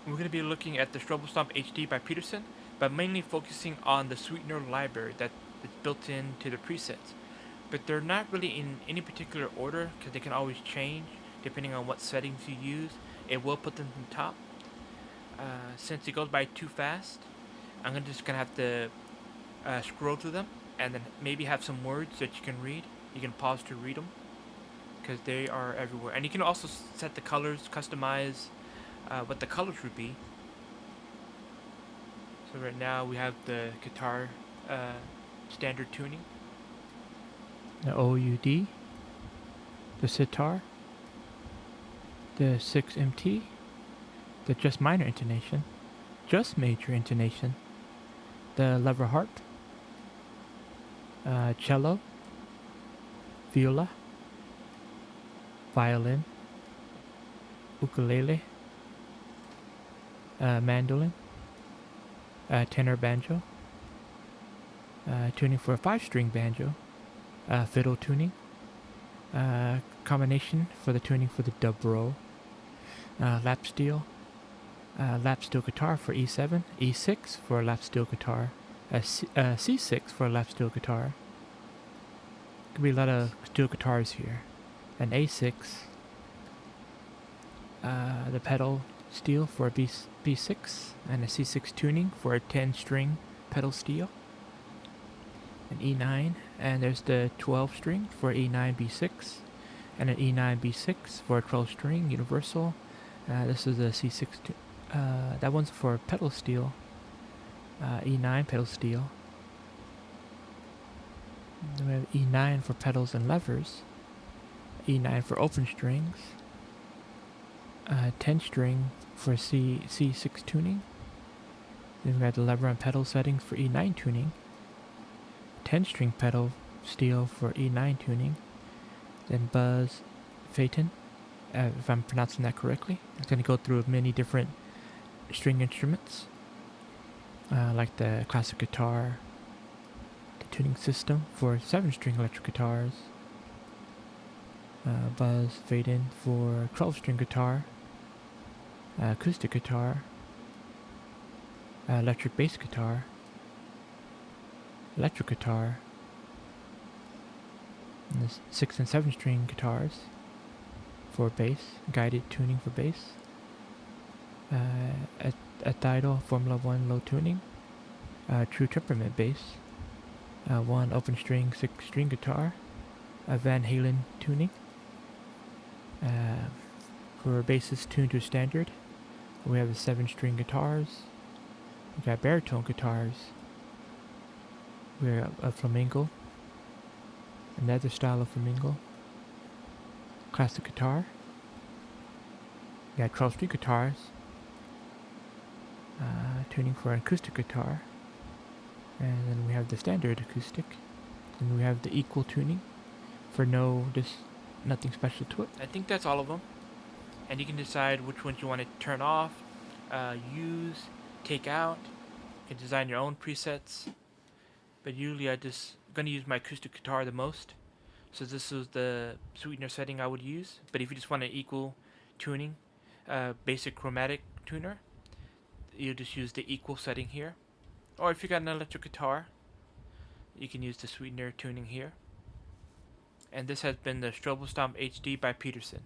We're going to be looking at the StroboStomp HD by Peterson, but mainly focusing on the sweetener library that is built into the presets. But they're not really in any particular order because they can always change depending on what settings you use. It will put them on top. Since it goes by too fast, I'm just gonna have to scroll through them and then maybe have some words that you can read. You can pause to read them because they are everywhere. And you can also set the colors, customize what the colors would be. So right now we have the guitar standard tuning. The OUD, the sitar, the 6MT, the just minor intonation, just major intonation, the lever harp, cello, viola, violin, ukulele, mandolin, tenor banjo, tuning for a 5-string banjo, fiddle tuning, combination for the tuning for the dobro, lap steel guitar for E7, E6 for a lap steel guitar, C6 for a lap steel guitar. Could be a lot of steel guitars here. An A6, the pedal steel for a B6, and a C6 tuning for a 10-string pedal steel. An E9, and there's the 12-string for E9 B6, and an E9 B6 for a 12-string universal. This is a C6. That one's for pedal steel. E9 pedal steel. Then we have E9 for pedals and levers. E9 for open strings. 10-string for C6 tuning. Then we got the lever and pedal settings for E9 tuning. 10-string pedal steel for E9 tuning. Then buzz Phaeton, if I'm pronouncing that correctly. It's going to go through many different string instruments, like the classic guitar, the tuning system for 7-string electric guitars, buzz Phaeton for 12-string guitar, acoustic guitar, electric bass guitar, electric guitar, and the 6 and 7-string guitars for bass, guided tuning for bass, a Tidal Formula 1 low tuning, true temperament bass, one open string 6-string guitar, a Van Halen tuning, for basses tuned to standard. We have the 7-string guitars, we got baritone guitars, we have a flamenco, another style of flamenco, classic guitar, we got 12-string guitars, tuning for an acoustic guitar, and then we have the standard acoustic, and we have the equal tuning for nothing special to it. I think that's all of them, and you can decide which ones you want to turn off, use, take out. You can design your own presets, but usually I just gonna use my acoustic guitar the most, so this is the sweetener setting I would use. But if you just want an equal tuning, basic chromatic tuner, you just use the equal setting here. Or if you got an electric guitar, you can use the sweetener tuning here. And this has been the StroboStomp HD by Peterson.